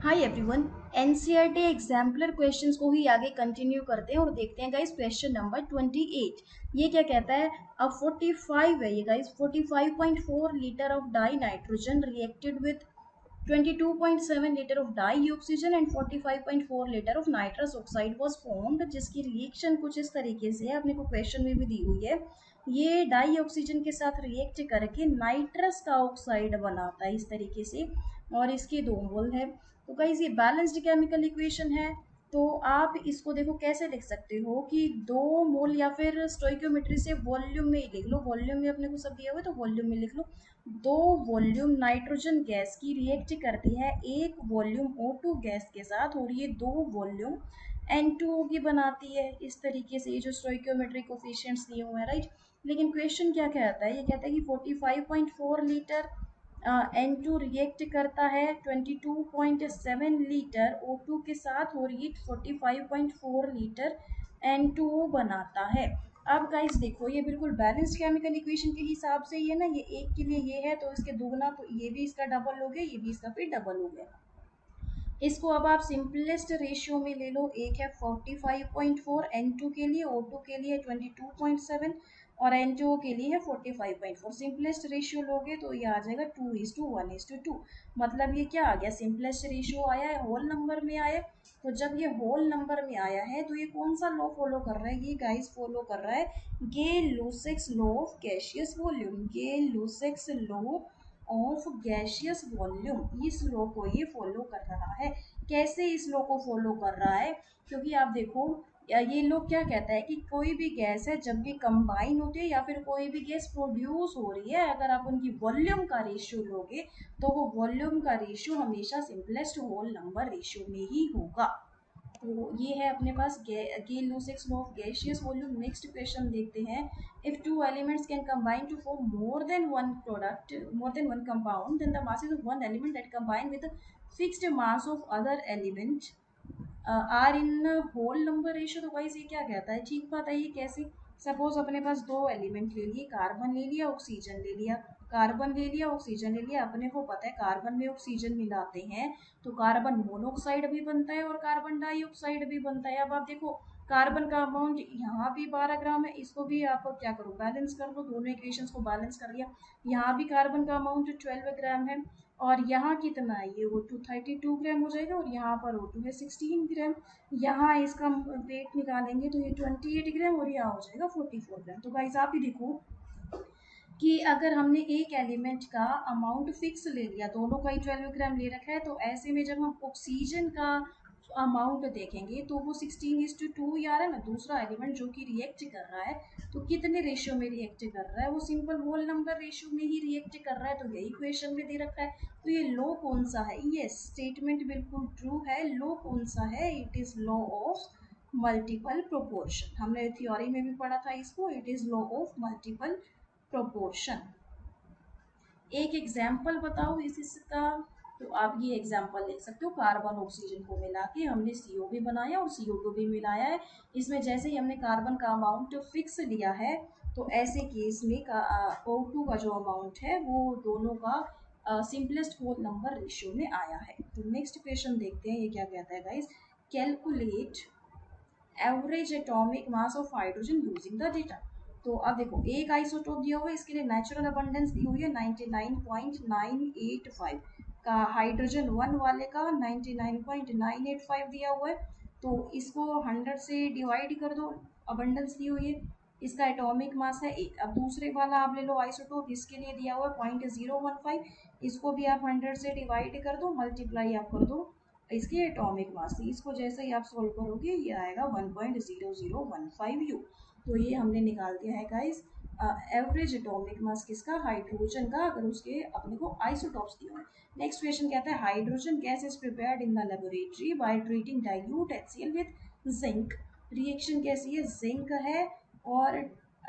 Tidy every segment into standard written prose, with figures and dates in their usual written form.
Hi everyone. NCERT exemplar questions को ही आगे continue करते हैं और देखते हैं गाइस क्वेश्चन नंबर 28। ये क्या कहता है? अब 45 है ये guys. 45.4 litre of di nitrogen reacted with 22.7 litre of di oxygen and 45.4 litre of nitrous oxide was formed, जिसकी रिएक्शन कुछ इस तरीके से है, अपने को क्वेश्चन में भी दी हुई है। ये डाई ऑक्सीजन के साथ रिएक्ट करके नाइट्रस का ऑक्साइड बनाता है इस तरीके से, और इसके दो मोल है। तो गाइस ये बैलेंस्ड केमिकल इक्वेशन है। तो आप इसको देखो कैसे लिख सकते हो कि 2 मोल, या फिर स्टोइकियोमेट्री से वॉल्यूम में ही लिख लो। वॉल्यूम में अपने को सब दिया हुआ है तो वॉल्यूम में लिख लो। 2 वॉल्यूम नाइट्रोजन गैस की रिएक्ट करती है 1 वॉल्यूम O2 गैस के साथ, और ये 2 वॉल्यूम N2O की बनाती है इस तरीके से। ये जो स्टोइकियोमेट्री कोफिशिएंट्स दिए हुए हैं, राइट। लेकिन क्वेश्चन क्या कहता है? ये कहता है कि 45.4 लीटर N2 रिएक्ट करता है 22.7 लीटर O2 के साथ, और ये 45.4 लीटर N2O बनाता है। अब गाइस देखो, ये बिल्कुल बैलेंस्ड केमिकल इक्वेशन के हिसाब से ही है ना। ये एक के लिए ये है तो इसके दुगना, तो ये भी इसका डबल हो गया, ये भी इसका फिर डबल हो गया। इसको अब आप सिंपलेस्ट रेशियो में ले लो। एक है 45.4 N2 के लिए, O2 के लिए 22.7 और N2O के लिए है 45.4। सिंपलेस्ट रेशियो लोगे तो ये आ जाएगा 2:1:2। मतलब ये क्या आ गया? सिंपलेस्ट रेशियो आया है, होल नंबर में आया है। तो जब ये होल नंबर में आया है तो ये कौन सा लॉ फॉलो कर रहा है? ये गाइस फॉलो कर रहा है Gay Lussac's law of gaseous volume. Gay Lussac's law of gaseous volume, इस लॉ को ये फॉलो कर रहा है। कैसे इस लॉ को फॉलो कर रहा है? क्योंकि आप देखो, ये लोग क्या कहता है कि कोई भी गैस है जब भी कंबाइन होती है या फिर कोई भी गैस प्रोड्यूस हो रही है, अगर आप उनकी वॉल्यूम का रेशियो लोगे तो वो वॉल्यूम का रेशियो हमेशा सिंपलेस्ट होल नंबर रेशियो में ही होगा। तो ये है अपने पास Gay Lussac's law of gaseous volume. Next question देखते हैं। If two elements can combine to form more than one product, more than one compound, then the masses of one element that combine with the fixed mass of other element are in whole number ratio. तो guys ये क्या कहता है? ठीक बात है। ये कैसे? सपोज अपने पास 2 एलिमेंट ले लिए, कार्बन ले लिया, ऑक्सीजन ले लिया। कार्बन ले लिया, ऑक्सीजन ले लिया। अपने को पता है कार्बन में ऑक्सीजन मिलाते हैं तो कार्बन मोनोऑक्साइड भी बनता है और कार्बन डाइऑक्साइड भी बनता है। अब आप देखो, कार्बन का अमाउंट यहाँ भी 12 ग्राम है, इसको भी आप क्या करो, बैलेंस कर लो। दोनों इक्वेशंस को बैलेंस कर लिया। यहाँ भी कार्बन का अमाउंट 12 ग्राम है, और यहाँ कितना है? ये O2 32 ग्राम हो जाएगा, और यहाँ पर O2 है 16 ग्राम। यहाँ इसका वेट निकालेंगे तो ये 28 ग्राम, और यहाँ हो जाएगा 44 ग्राम। तो गाइस आप ही देखो कि अगर हमने एक एलिमेंट का अमाउंट फिक्स ले लिया, दोनों का ही 12 ग्राम ले रखा है, तो ऐसे में जब हम ऑक्सीजन का अमाउंट देखेंगे तो वो 16:2 ही आ रहा है ना। दूसरा एलिमेंट जो कि रिएक्ट कर रहा है तो कितने रेशियो में रिएक्ट कर रहा है? वो सिंपल होल नंबर रेशियो में ही रिएक्ट कर रहा है। तो यही क्वेश्चन में दे रखा है। तो ये लॉ कौन सा है? ये स्टेटमेंट बिल्कुल ट्रू है। लॉ कौन सा है? It is law of multiple proportion. हमने थ्योरी में भी पढ़ा था इसको। It is law of multiple proportion. एक एग्जाम्पल बताओ इसका। तो आप ये एग्जाम्पल देख सकते हो। कार्बन ऑक्सीजन को मिला के हमने CO भी बनाया और CO2 भी मिलाया है। इसमें जैसे ही हमने कार्बन का अमाउंट फिक्स लिया है तो ऐसे केस में O2 का जो अमाउंट है वो दोनों का सिंपलेस्ट होल नंबर रेशियो में आया है। तो नेक्स्ट क्वेश्चन देखते हैं। ये क्या कहता है guys? Calculate average atomic mass of hydrogen using the data. तो अब देखो, एक आइसोटोप दिया हुआ है, इसके लिए नेचुरल अबंडेंस दी हुई है 99.985 का। हाइड्रोजन 1 वाले का 99.985 दिया हुआ है। तो इसको 100 से डिवाइड कर दो, अबंडेंस दी हुई है। इसका एटॉमिक मास है 1। अब दूसरे वाला आप ले लो आइसोटोप, इसके लिए दिया हुआ है 0.015। इसको भी आप 100 से डिवाइड कर दो, मल्टीप्लाई आप कर दो इसकी एटॉमिक मास थी। इसको जैसे ही आप सोल्व करोगे ये आएगा 1.0015 U। तो ये हमने निकाल दिया है गाइस एवरेज एटॉमिक मास किसका? हाइड्रोजन का, अगर उसके अपने को आइसोटॉप्स दिए हुए। नेक्स्ट क्वेश्चन कहता है hydrogen gas is prepared in the laboratory by treating dilute HCl with zinc. Reaction कैसी है? जिंक है और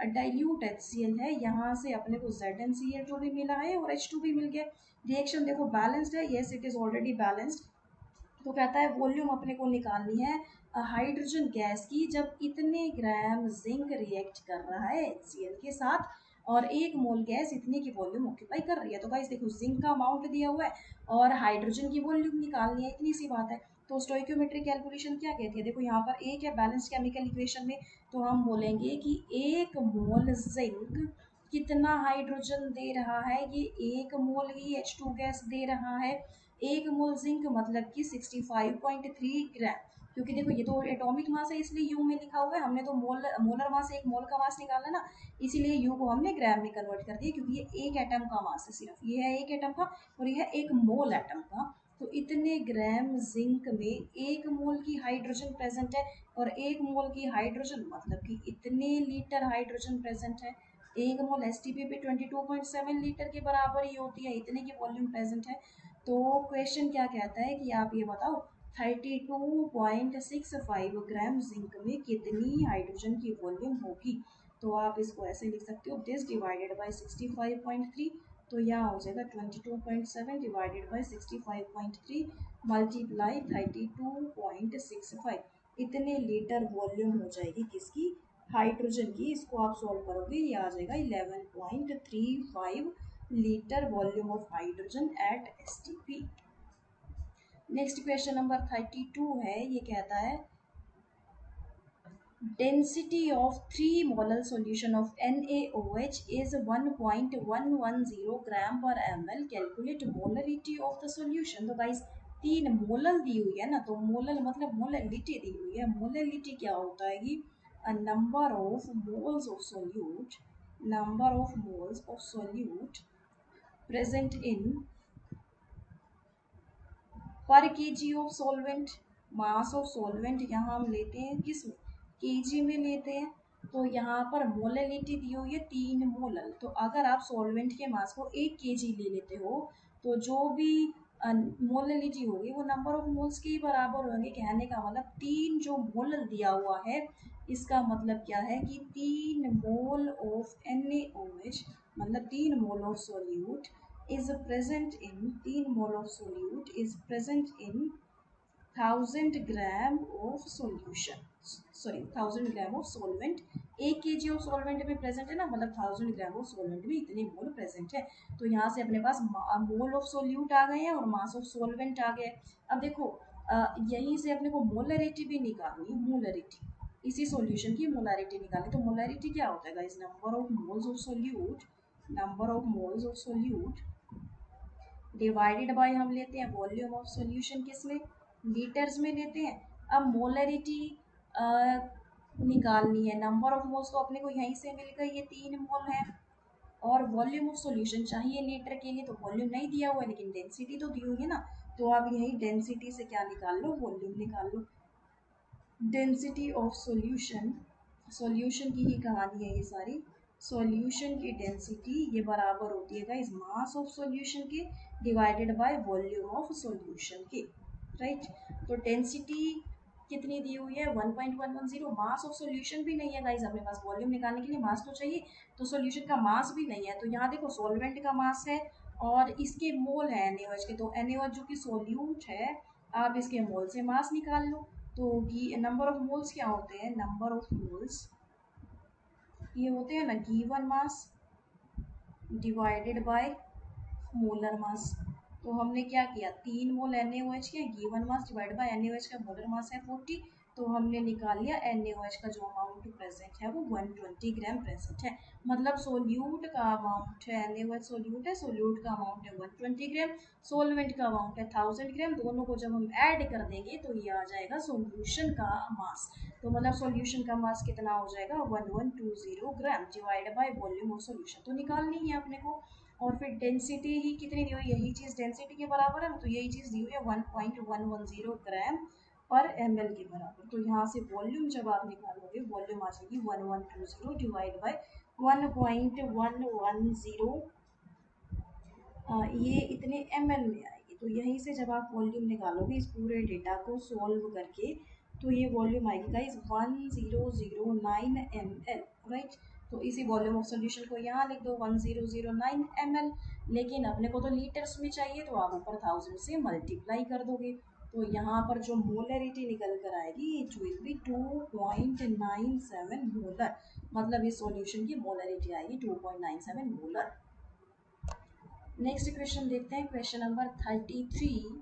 डाइल्यूट HCl है। यहाँ से अपने को ZnCl2 भी मिला है और H2 भी मिल गया। रिएक्शन देखो बैलेंस्ड है। Yes it is already balanced. तो कहता है वॉल्यूम अपने को निकालनी है हाइड्रोजन गैस की जब इतने ग्राम जिंक रिएक्ट कर रहा है HCl के साथ, और 1 मोल गैस इतने की वॉल्यूम ऑक्यूपाई कर रही है। तो गाइस देखो, जिंक का अमाउंट दिया हुआ है और हाइड्रोजन की वॉल्यूम निकालनी है, इतनी सी बात है। तो स्टोइकियोमेट्रिक कैलकुलेशन क्या कहती है, देखो यहाँ पर एक है बैलेंस केमिकल इक्वेशन में, तो हम बोलेंगे कि एक मोल जिंक कितना हाइड्रोजन दे रहा है, ये एक मोल ही H2 गैस दे रहा है। एक मोल जिंक मतलब कि 65.3 ग्राम, क्योंकि देखो ये तो एटॉमिक मास है इसलिए यू में लिखा हुआ है, हमने तो मोलर मास, एक मोल का मास निकालना ना, इसीलिए यू को हमने ग्राम में कन्वर्ट कर दिया, क्योंकि ये एक एटम का मास है, सिर्फ ये है एक एटम का और ये है एक मोल एटम का। तो इतने ग्राम जिंक में एक मोल की हाइड्रोजन प्रेजेंट है, और एक मोल की हाइड्रोजन मतलब कि इतने लीटर हाइड्रोजन प्रेजेंट है। एक मोल एसटीपी पे 22.7 लीटर के बराबर ही होती है, इतने की वॉल्यूम प्रेजेंट है। तो क्वेश्चन क्या कहता है कि आप ये बताओ 32.65 ग्राम जिंक में कितनी हाइड्रोजन की वॉल्यूम होगी। तो आप इसको ऐसे लिख सकते हो, दिस डिवाइडेड बाय 65.3, तो यहाँ हो जाएगा 22.7 डिवाइडेड बाय 65.3 मल्टीप्लाई 32.65, इतने लीटर वॉल्यूम हो जाएगी किसकी, हाइड्रोजन की। इसको आप सॉल्व करोगे, ये आ जाएगा 11.35 litre volume of hydrogen at STP. Next question number 32 है, ये कहता है density of 3 molar solution of NaOH is 1.110 gram per ml, calculate molarity of the solution। तो गाइस 3 मोलल दी हुई है ना, तो मोलल मतलब मोललिटी दी हुई है। मोललिटी क्या होता है कि number of moles of solute, number of moles of solute present in per kg of solvent. Mass of solvent यहाँ हम लेते हैं किस में, केजी में लेते हैं। तो यहाँ पर मोललिटी दी हुई है 3 मोलल, तो अगर आप सॉल्वेंट के मास को 1 केजी ले लेते हो, तो जो भी मोललिटी होगी वो नंबर ऑफ मोल्स के ही बराबर होंगे। कहने का मतलब 3 जो मोलल दिया हुआ है, इसका मतलब क्या है कि 3 मोल ऑफ NaOH मतलब 3 mole of solute is present in 3 mole of solute is present in 1000 gram of solution, sorry 1000 gram of solvent। 1 kg of solvent में प्रेजेंट है ना, मतलब 1000 ग्राम ऑफ सॉल्वेंट में इतने मोल प्रेजेंट है। तो यहाँ से अपने पास मोल ऑफ सोल्यूट आ गए हैं और मास ऑफ सॉल्वेंट आ गए। अब देखो यहीं से अपने को मोलरिटी भी निकालनी, मोलरिटी इसी सॉल्यूशन की मोलरिटी निकालनी। तो मोलरिटी क्या होता है guys, number of moles of solute, number of moles of solute divided by हम लेते हैं वॉल्यूम ऑफ सॉल्यूशन, किस में, लीटर्स में लेते हैं। अब मोलरिटी निकालनी है, नंबर ऑफ मोल्स तो अपने को यहीं से मिल गई, ये 3 मोल है, और वॉल्यूम ऑफ सॉल्यूशन चाहिए लीटर के लिए, तो वॉल्यूम नहीं दिया हुआ है लेकिन डेंसिटी तो दी हुई है ना, तो आप यहीं डेंसिटी से क्या निकाल लो, वॉल्यूम निकाल लो। डेंसिटी ऑफ सॉल्यूशन, सॉल्यूशन की ही कहानी है ये सारी। सॉल्यूशन की डेंसिटी ये बराबर होती है गाइस मास ऑफ सॉल्यूशन के divided by volume of solution के, राइट। तो डेंसिटी कितनी दी हुई है 1.110, मास ऑफ सॉल्यूशन भी नहीं है गाइस अपने पास, वॉल्यूम निकालने के लिए मास तो चाहिए, तो सॉल्यूशन का मास भी नहीं है। तो यहाँ देखो सॉल्वेंट का मास है और इसके मोल है NaOH के, तो NaOH जो कि सोल्यूट है, आप इसके मोल से मास निकाल लो। तो नंबर ऑफ मोल्स क्या होते हैं, नंबर ऑफ मोल्स ये होते हैं ना given mass divided by molar मास। तो हमने क्या किया, 3 मोल NaOH के given mass divide bye NaOH का मोलर मास है 40, तो हमने निकाल लिया NaOH का जो अमाउंट प्रेजेंट है वो 120 ग्राम प्रेजेंट है। मतलब सोल्यूट का अमाउंट है, NaOH सोल्यूट है, सोल्यूट का अमाउंट है 120 ग्राम, सोलवेंट का अमाउंट है 1000 ग्राम, दोनों को जब हम ऐड कर देंगे तो ये आ जाएगा सोल्यूशन का मास। तो मतलब सोल्यूशन का मास कितना हो जाएगा 1120 gram divide by volume of solution, तो निकालनी है अपने को। और फिर डेंसिटी ही कितनी दी हुई, यही चीज़ डेंसिटी के बराबर है ना, तो यही चीज़ दी हुई है 1.110 ग्राम पर ml के बराबर। तो यहाँ से वॉल्यूम जब आप निकालोगे, वॉल्यूम आ जाएगी 1120 डिवाइड बाय 1.110, ये इतने ml में आएगी। तो यहीं से जब आप वॉल्यूम निकालोगे इस पूरे डेटा को सॉल्व करके, तो ये वॉल्यूम आएगी गाइस 1009 ml, राइट। तो इसी वॉल्यूम ऑफ सॉल्यूशन को यहाँ लिख दो 1009 ml, लेकिन अपने को तो लीटर्स में चाहिए, तो आप ऊपर 1000 से मल्टीप्लाई कर दोगे, तो यहाँ पर जो मोलरिटी निकल कर आएगी इट विल बी 2.97 मोलर, मतलब इस सॉल्यूशन की मोलरिटी आएगी 2.97 मोलर। नेक्स्ट क्वेश्चन देखते हैं, question number 33।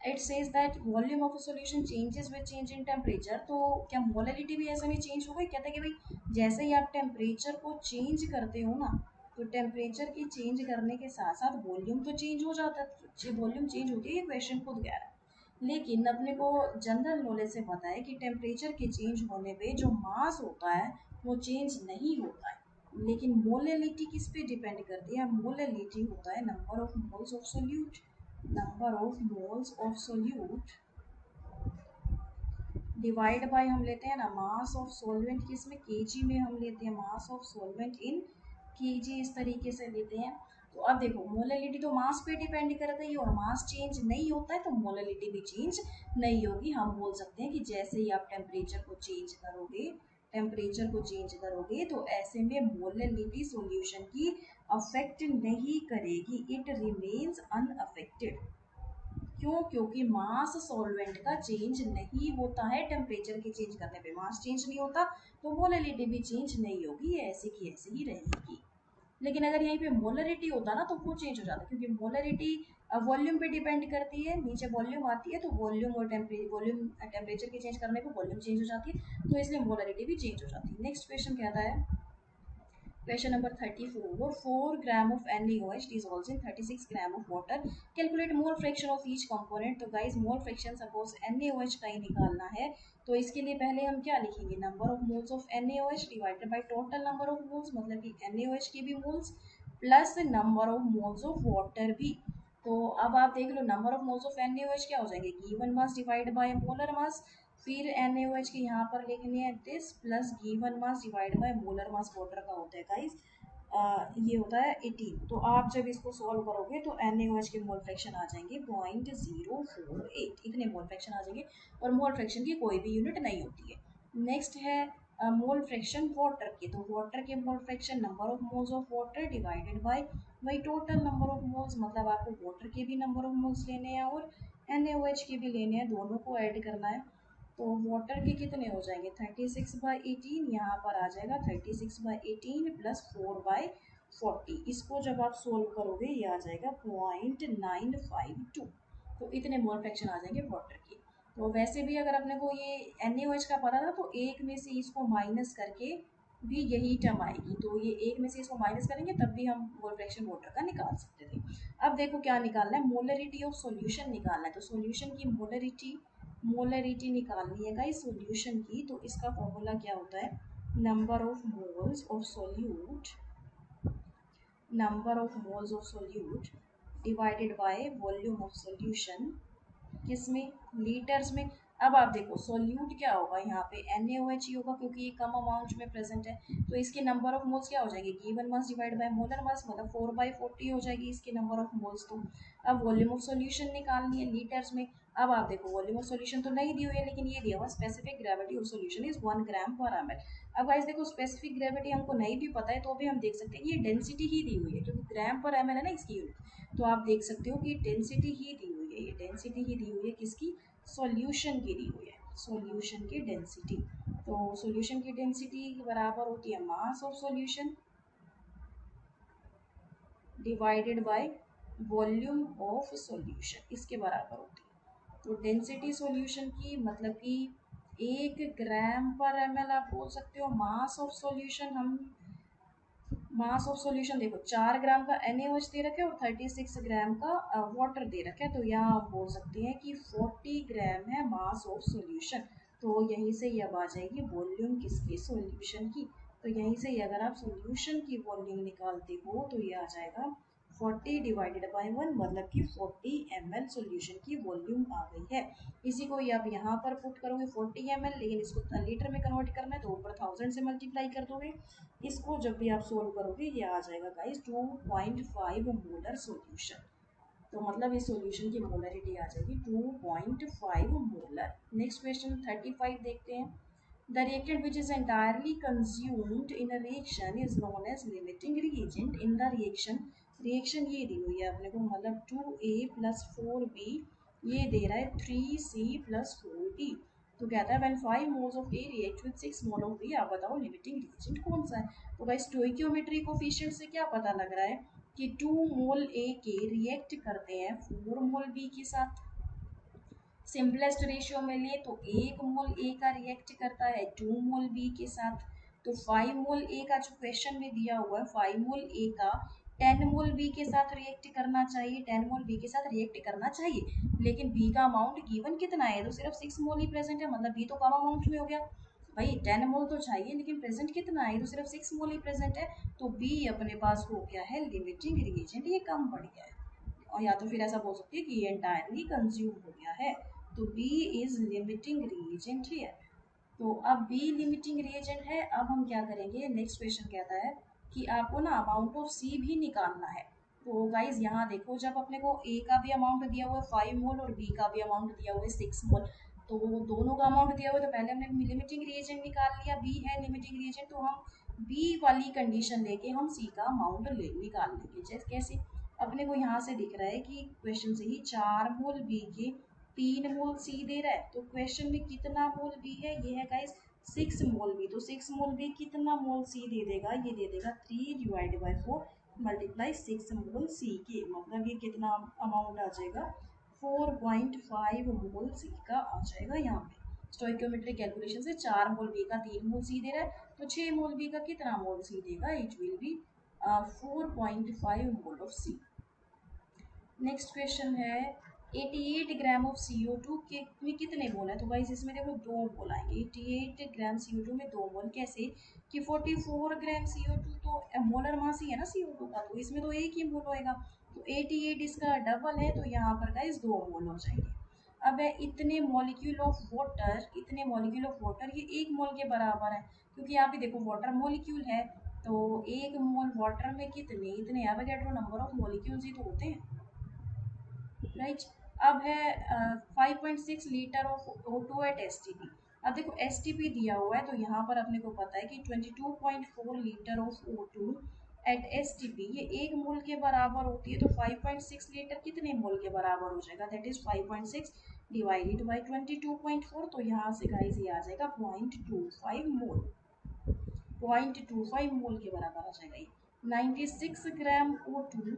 It says that volume of a solution changes with change in temperature. तो क्या मोलरिटी भी ऐसे में चेंज हो गई? कहते हैं कि भाई जैसे ही आप टेम्परेचर को चेंज करते हो ना, तो टेम्परेचर की चेंज करने के साथ साथ वॉल्यूम तो चेंज हो जाता है, वॉल्यूम चेंज होती है, ये क्वेश्चन खुद कह रहा है। लेकिन अपने को जनरल नॉलेज से पता है कि टेम्परेचर के चेंज होने पे जो मास होता है वो चेंज नहीं होता है। लेकिन मोलरिटी किस पे डिपेंड करती है? मोलरिटी होता है number of moles of solute. Number of moles of solute divide by हम लेते हैं ना मास ऑफ सॉल्वेंट, किस में? केजी में हम लेते हैं मास ऑफ सॉल्वेंट इन केजी, इस तरीके से लेते हैं। तो अब देखो मोलरिटी तो मास पे डिपेंड करता है और मास चेंज नहीं होता है तो मोलरिटी भी चेंज नहीं होगी। हम बोल सकते हैं कि जैसे ही आप टेम्परेचर को चेंज करोगे तो ऐसे में मोलरिटी सॉल्यूशन की अफेक्ट नहीं करेगी, इट रिमेन्स अनअफेक्टेड। क्यों? क्योंकि मास सॉल्वेंट का चेंज नहीं होता है, टेम्परेचर के चेंज करने पे मास चेंज नहीं होता, तो मोलरिटी भी चेंज नहीं होगी, ये ऐसी की ऐसी ही रहेगी। लेकिन अगर यहीं पे मोलरिटी होता ना तो वो चेंज हो जाता, क्योंकि मोलरिटी वॉल्यूम पे डिपेंड करती है, नीचे वॉल्यूम आती है तो वॉल्यूम और टेम्परेचर के चेंज करने को वॉल्यूम चेंज हो जाती है, तो इसलिए मोलरिटी भी चेंज हो जाती है। नेक्स्ट क्वेश्चन कहता है, Question number 34. 4 gram of NaOH dissolves in 36 gram of water. Calculate mole fraction of each component. तो guys mole fraction suppose NaOH का ही निकालना है, तो इसके लिए पहले हम क्या लिखेंगे? Number of moles of NaOH divided by total number of moles, मतलब कि NaOH की भी moles plus number of moles of water भी। तो अब आप देख लो number of moles of NaOH क्या हो जाएंगे? Given mass divide by molar mass, फिर NaOH के यहाँ पर लिखने हैं this plus given mass divide by molar mass water का होता है गाइस, ये होता है 18। तो आप जब इसको सॉल्व करोगे तो NaOH के मोल फ्रैक्शन आ जाएंगे 0.048, इतने मोल फ्रैक्शन आ जाएंगे, और मोल फ्रैक्शन की कोई भी यूनिट नहीं होती है। नेक्स्ट है मोल फ्रैक्शन वाटर के, तो वाटर के mole fraction number of moles of water divided by वही टोटल नंबर ऑफ मोल्स, मतलब आपको वाटर के भी नंबर ऑफ मोल्स लेने हैं और NaOH के भी लेने हैं, दोनों को ऐड करना है। तो वाटर के कितने हो जाएंगे? 36/18, यहाँ पर आ जाएगा 36/18 प्लस 4/40। इसको जब आप सोल्व करोगे ये आ जाएगा 0.952। तो इतने मोल फ्रैक्शन आ जाएंगे वाटर के। तो वैसे भी अगर अपने को ये NaOH का पता था तो एक में से इसको माइनस करके भी यही टर्म आएगी, तो ये एक में से इसको माइनस करेंगे तब भी हम मोल फ्रैक्शन वाटर का निकाल सकते थे। अब देखो क्या निकालना है, मोलरिटी ऑफ सॉल्यूशन निकालना है। तो सॉल्यूशन की मोलरिटी निकालनी है गाइस सॉल्यूशन की, तो इसका फॉर्मूला क्या होता है? Number of moles of solute, number of moles of solute divided by volume of solution, किस में? लीटर्स में। अब आप देखो सोल्यूट क्या होगा, यहाँ पे NaOH ही होगा क्योंकि ये कम अमाउंट में प्रेजेंट है, तो इसके नंबर ऑफ मोल्स क्या हो जाएगी? Given mass divide by molar मास, मतलब 4/40 हो जाएगी इसके नंबर ऑफ मोल्स। तो अब वॉल्यूम ऑफ सॉल्यूशन निकालनी है लीटर्स में। अब आप देखो वॉल्यूम ऑफ सॉल्यूशन तो नहीं दी हुई है, लेकिन ये दिया हुआ specific gravity of solution is 1 ग्राम पर ml। अब गाइस देखो स्पेसिफिक ग्रेविटी हमको नहीं भी पता है तो भी हम देख सकते हैं कि ये डेंसिटी ही दी हुई है, क्योंकि ग्राम पर ml है ना इसकी यूनिट, तो आप देख सकते हो कि डेंसिटी ही दी हुई है, ये डेंसिटी ही दी हुई है, किसकी? सॉल्यूशन की दी हुई है, सॉल्यूशन की डेंसिटी। तो सॉल्यूशन की डेंसिटी बराबर होती है mass of solution divided by volume of solution, इसके बराबर होती है। तो डेंसिटी सॉल्यूशन की मतलब कि 1 ग्राम पर ml आप बोल सकते हो। मास ऑफ सॉल्यूशन, हम मास ऑफ सॉल्यूशन देखो 4 ग्राम का NaOH दे रखा है और 36 ग्राम का वाटर दे रखा है, तो यहाँ आप बोल सकते हैं कि 40 ग्राम है मास ऑफ सॉल्यूशन। तो यहीं से ये अब आ जाएगी वॉल्यूम किसकी? सॉल्यूशन की। तो यहीं से ही अगर आप सॉल्यूशन की वॉल्यूम निकालते हो तो ये आ जाएगा 40 डिवाइडेड बाय 1, मतलब कि 40 ml सॉल्यूशन की वॉल्यूम आ गई है। इसी को ये आप यहाँ पर पुट करोगे 40 ml, लेकिन इसको लीटर में कन्वर्ट करना है तो ऊपर 1000 से मल्टीप्लाई कर दोगे। इसको जब भी आप सोल्व करोगे ये आ जाएगा गाइस 2.5 मोलर सॉल्यूशन। तो मतलब इस सॉल्यूशन की मोलरिटी आ जाएगी 2.5 मोलर। नेक्स्ट क्वेश्चन 35 देखते हैं। The reactant which is entirely consumed in a reaction is known as limiting reagent in the reaction। Reaction ये दी हुई है अपने को, मतलब 2A + 4B, ये दे रहा है 3C + 4D। तो कहता है when 5 moles of A react with 6 mole of B, आप बताओ लिमिटिंग रिएजेंट कौन सा है? तो भाई स्टोइकियोमेट्री कोफिशिएंट से क्या पता लग रहा है कि 2 मोल ए के रिएक्ट करते हैं 4 मोल बी के साथ। सिंपलेस्ट रेशियो में ले तो 1 मोल ए का रिएक्ट करता है 2 मोल बी के साथ। तो 5 मोल ए का जो क्वेश्चन में दिया हुआ है 5 मोल ए का 10 मोल बी के साथ रिएक्ट करना चाहिए, 10 मोल बी के साथ रिएक्ट करना चाहिए। लेकिन बी का अमाउंट गिवन कितना है, तो सिर्फ 6 मोल ही प्रेजेंट है, मतलब बी तो कम अमाउंट में हो गया। भाई 10 मोल तो चाहिए लेकिन प्रेजेंट कितना है, तो सिर्फ 6 मोल ही प्रेजेंट है। तो बी अपने पास हो गया है लिमिटिंग रिएजेंट, ये कम पड़ गया है। और या तो फिर ऐसा बोल सकते हैं कि ये एंटायरली कंज्यूम हो गया है। तो B is limiting reagent here. तो अब B लिमिटिंग रिएजेंट है। अब हम क्या करेंगे, नेक्स्ट क्वेश्चन कहता है कि आपको ना अमाउंट ऑफ C भी निकालना है। तो गाइज यहाँ देखो, जब अपने को A का भी अमाउंट दिया हुआ है 5 मोल और B का भी अमाउंट दिया हुआ है 6 मोल, तो दोनों का अमाउंट दिया हुआ है, तो पहले हमने लिमिटिंग रिएजेंट निकाल लिया, B है लिमिटिंग रिएजेंट, तो हम B वाली कंडीशन लेके हम C का अमाउंट निकाल लेंगे। जैसे कैसे, अपने को यहाँ से दिख रहा है कि क्वेश्चन से ही 4 मोल B के 3 मोल C दे रहा है। तो क्वेश्चन में कितना मोल B है, ये है गाइस 6 मोल B। तो 6 मोल B कितना मोल C दे देगा, ये दे देगा 3 divide by 4 multiply 6 mole C के, मतलब ये कितना अमाउंट आ जाएगा 4.5 मोल C का आ जाएगा यहाँ पे। स्टोइकियोमेट्रिक कैलकुलेशन से 4 मोल B का 3 मोल C दे रहा है, तो 6 मोल B का कितना मोल C देगा, it will B 4.5 mole of C। Next question है 88 ग्राम ऑफ CO2 के में कितने मोल है, तो गाइस इसमें देखो 2 मोल आएंगे। 88 ग्राम CO2 में 2 मोल, कैसे कि 44 ग्राम CO2 तो मोलर मास ही है ना CO2 का, तो इसमें तो एक ही मोल होएगा। तो 88 इसका डबल है, तो यहाँ पर गाइस 2 मोल हो जाएंगे। अब है इतने मॉलिक्यूल ऑफ वाटर, इतने मॉलिक्यूल ऑफ वाटर, ये 1 मोल के बराबर है, क्योंकि यहाँ पे देखो वाटर मॉलिक्यूल है, तो 1 मोल वाटर में कितने, इतने एवोगैड्रो नंबर ऑफ मॉलिक्यूल्स ही तो होते हैं, राइट। अब है 5.6 litre of O2 eight STP। अब देखो STP दिया हुआ है, तो यहाँ पर अपने को पता है कि 22.4 litre of O2 eight STP ये 1 मोल के बराबर होती है। तो 5.6 लीटर कितने मोल के बराबर हो जाएगा, दैट इज 5.6 डिवाइडेड बाई 22.4, तो यहाँ से गाइस ये आ जाएगा 0.25 मोल, 0.25 मोल के बराबर आ जाएगा ये। 96 ग्राम O2।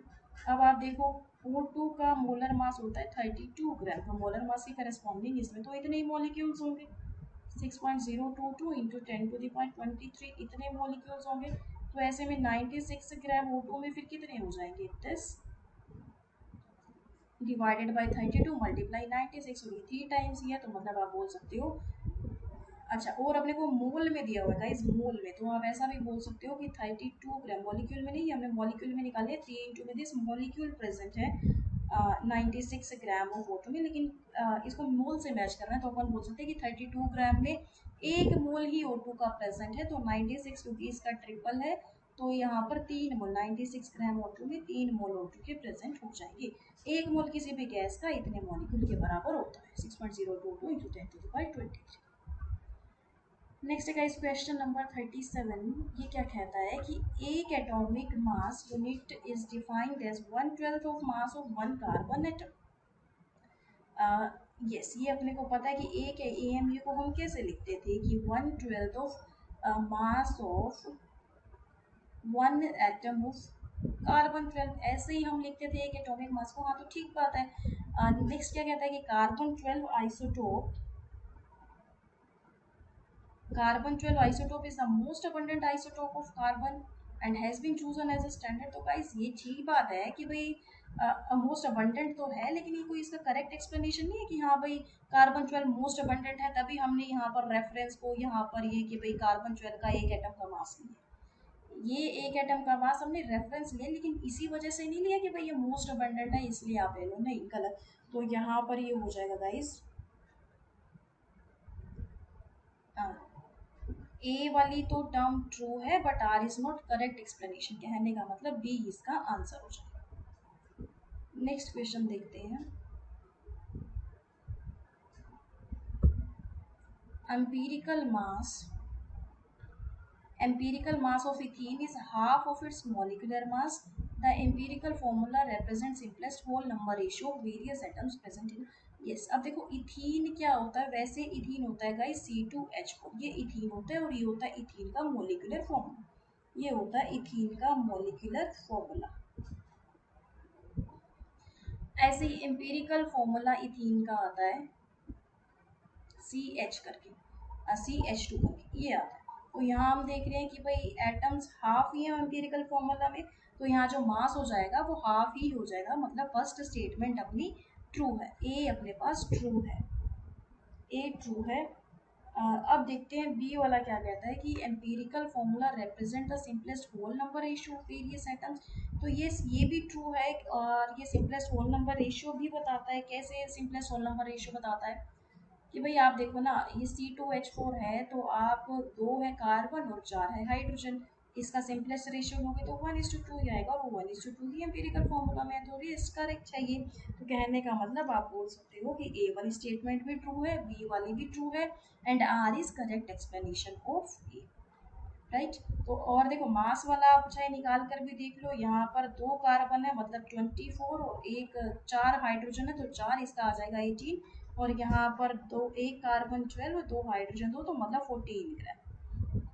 अब आप देखो O2 का मोलर मास होता है 32 ग्राम, तो मोलर मास की करस्पॉन्डिंग इसमें तो इतने ही मॉलिक्यूल्स होंगे, 6.022 इंटू 10⁻23 इतने मॉलिक्यूल्स होंगे। तो ऐसे में 96 ग्राम O2 में फिर कितने हो जाएंगे, 10 डिवाइडेड बाई 32 मल्टीप्लाई 96 होगी, 3 टाइम्स ही है, तो मतलब आप बोल सकते हो। अच्छा, और अपने को मोल में दिया हुआ है गाइस, मोल में, तो आप ऐसा भी बोल सकते हो कि 32 ग्राम, मॉलिक्यूल में नहीं, हमने मॉलिक्यूल में निकाले 3 इंटू में दिस मॉलिक्यूल प्रेजेंट है 96 ग्राम ऑफ वाटर में, लेकिन इसको मोल से मैच करना है, तो अपन बोल सकते हैं कि 32 ग्राम में 1 मोल ही O2 का प्रेजेंट है। तो 96 क्योंकि इसका ट्रिपल है, तो यहाँ पर 3 मोल 96 ग्राम O2 में 3 मोल O2 के प्रेजेंट हो जाएंगे। 1 मोल किसी भी गैस का इतने मॉलिक्यूल के बराबर होता है, 6.022 into 10⁻23। Next guys question number 37, ये क्या कहता है कि एक atomic mass unit is defined as 1/12 of mass of one carbon atom. Yes, ये अपने को पता है कि एक AMU को हम कैसे लिखते थे कि 1/12 of mass of one atom of carbon 12, ऐसे ही हम लिखते थे एक एटॉमिक मास को। हाँ, तो ठीक बात है। नेक्स्ट क्या कहता है कि carbon 12 isotope, carbon 12 isotope is the most abundant isotope of carbon and has been chosen as a standard। तो गाइस ये ठीक बात है कि भाई मोस्ट अबंडेंट तो है, लेकिन ये कोई इसका करेक्ट एक्सप्लेनेशन नहीं है कि हाँ भाई कार्बन 12 मोस्ट अबंडेंट है, तभी हमने यहाँ पर रेफरेंस को यहाँ पर ये कि भाई कार्बन 12 का एक एटम का मास नहीं है, ये एक एटम का मास हमने रेफरेंस लिया, लेकिन इसी वजह से नहीं लिया कि भाई ये मोस्ट अबंडेंट है इसलिए आप ले लो, नहीं, गलत। तो यहाँ पर ये हो जाएगा गाइस ए वाली तो टर्म ट्रू है, but R is not correct explanation, कहने का मतलब बी इसका आंसर हो जाएगा। नेक्स्ट क्वेश्चन देखते हैं। empirical mass of ethene is half of its molecular mass. The empirical formula represents simplest whole number ratio of various atoms present in। Yes, अब देखो इथीन क्या होता है, वैसे इथीन होता है गाइस C2H4, ये इथीन होता है, और ये होता है इथीन का मोलिकुलर फॉर्मूला, ये होता है इथीन का मोलिकुलर फॉर्मूला। ऐसे ही एम्पिरिकल फॉर्मूला इथीन का आता है CH करके, CH2 करके ये आता है। तो यहाँ हम देख रहे हैं कि भाई एटम्स हाफ ही है एम्पिरिकल फॉर्मूला में, तो यहाँ जो मास हो जाएगा वो हाफ ही हो जाएगा, मतलब फर्स्ट स्टेटमेंट अपनी ट्रू है, ए अपने पास ट्रू है, ए ट्रू है। अब देखते हैं बी वाला क्या कहता है कि empirical formula represent the simplest whole number ratio of various atoms. तो ये भी ट्रू है, और ये सिंपलेस्ट होल नंबर रेशियो भी बताता है। कैसे सिंपलेस्ट होल नंबर रेशियो बताता है कि भाई आप देखो ना, ये C2H4 है, तो आप 2 है कार्बन और 4 है हाइड्रोजन, इसका सिंपलेस्ट रेशियो लोगे तो 1:2 ही आएगा, और वो 1:2 ही एम्पिरिकल फॉर्मूला में है, तो ये करेक्ट चाहिए। तो कहने का मतलब आप बोल सकते हो कि ए वाली स्टेटमेंट भी ट्रू है, बी वाली भी ट्रू है, and R is correct explanation of A, right. तो और देखो मास वाला आप चाहे निकाल कर भी देख लो, यहाँ पर 2 कार्बन है मतलब 24, और एक 4 हाइड्रोजन है तो 4, इसका आ जाएगा 18, और यहाँ पर एक कार्बन 12 और 2 हाइड्रोजन 2, तो मतलब 14 ग्राम।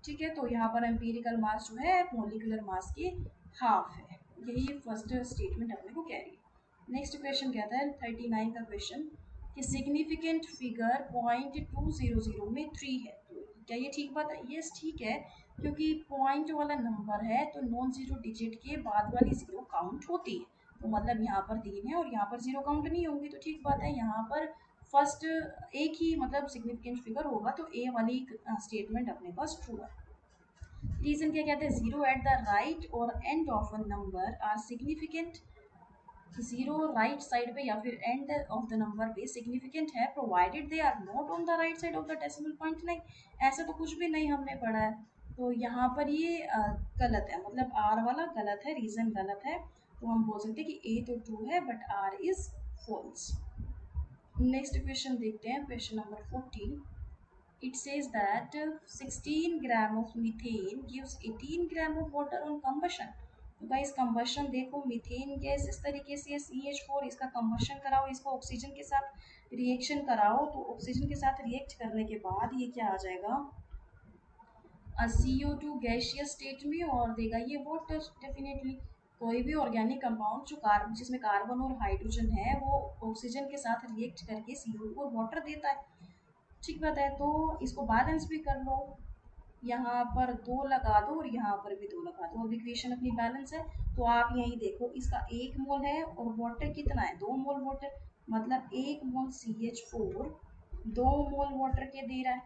ठीक है, तो यहाँ पर एम्पिरिकल मास जो है मोलिकुलर मास की हाफ है। यही फर्स्ट स्टेटमेंट अपने को कह रही है। नेक्स्ट क्वेश्चन कहता है 39 का क्वेश्चन कि सिग्निफिकेंट फिगर 0.200 में 3 है, तो क्या ये ठीक बात है? यस ठीक है, क्योंकि पॉइंट वाला नंबर है तो नॉन जीरो डिजिट के बाद वाली जीरो काउंट होती है, तो मतलब यहाँ पर 3 है और यहाँ पर जीरो काउंट नहीं होंगी, तो ठीक बात है। यहाँ पर फर्स्ट एक ही मतलब सिग्निफिकेंट फिगर होगा, तो ए वाली स्टेटमेंट अपने पास ट्रू है। रीजन क्या कहते हैं, जीरो एट द राइट और end of a number are significant. Zero right side पे या फिर एंड ऑफ द नंबर पे सिग्निफिकेंट है, provided they are not on the right side of the decimal point. नहीं, ऐसा तो कुछ भी नहीं हमने पढ़ा है, तो यहाँ पर ये गलत है, मतलब आर वाला गलत है, रीजन गलत है, तो हम बोल सकते हैं कि ए तो ट्रू है but R is false. Next question देखते हैं, question number 14। It says that 16 gram of methane gives 18 gram of water on combustion। तो गाइस कंबशन देखो, मीथेन गैस इस तरीके से CH4, इसका कंबशन कराओ, इसको ऑक्सीजन के साथ रिएक्शन कराओ, तो ऑक्सीजन के साथ रिएक्ट करने के बाद ये क्या आ जाएगा, CO2 गैसियस स्टेट में, और देगा ये वाटर। डेफिनेटली कोई भी ऑर्गेनिक कंपाउंड जो जिसमें कार्बन और हाइड्रोजन है वो ऑक्सीजन के साथ रिएक्ट करके CO2 और वाटर देता है। ठीक बात है, तो इसको बैलेंस भी कर लो, यहाँ पर 2 लगा दो और यहाँ पर भी 2 लगा दो, अब इक्वेशन अपनी बैलेंस है। तो आप यही देखो, इसका 1 मोल है और वाटर कितना है, 2 मोल वाटर, मतलब 1 मोल CH4 2 मोल वाटर के दे रहा है।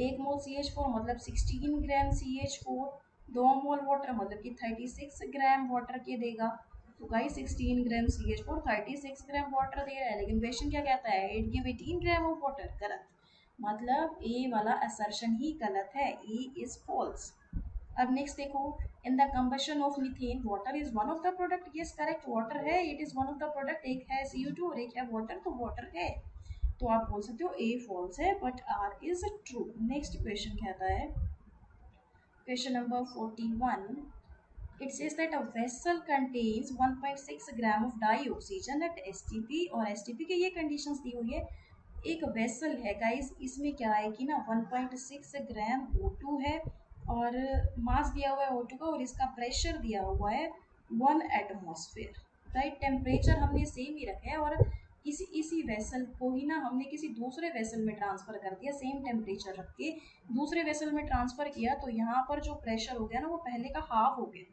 1 मोल CH4 मतलब 16 ग्राम CH4, 2 मोल वाटर मतलब कि 36 ग्राम वाटर के देगा। तो गाइस 16 ग्राम CH4 36 ग्राम वाटर दे रहा है, लेकिन क्वेश्चन क्या कहता है, it give 18 gram of water. गलत, मतलब ए वाला असर्शन ही गलत है, ए इज फॉल्स। अब नेक्स्ट देखो, in the combustion of methane water is one of the product. Yes correct, water है, it is one of the product, एक है CO2 और एक है वाटर, तो वाटर है, तो आप बोल सकते हो ए फॉल्स है but R is true. Next question कहता है, question number 41। It says that a vessel contains 1.6 gram of di oxygen at STP, और STP के ये कंडीशंस दी हुई है। एक वेसल है गाइस, इसमें क्या है कि ना 1.6 ग्राम O2 है, और मास दिया हुआ है O2 का, और इसका प्रेशर दिया हुआ है 1 एटमॉस्फेयर, राइट। टेम्परेचर हमने सेम ही रखा है, और इसी वेसल को ही ना हमने किसी दूसरे वेसल में ट्रांसफ़र कर दिया, सेम टेम्परेचर रख के दूसरे वेसल में ट्रांसफ़र किया, तो यहाँ पर जो प्रेशर हो गया ना वो पहले का हाफ हो गया,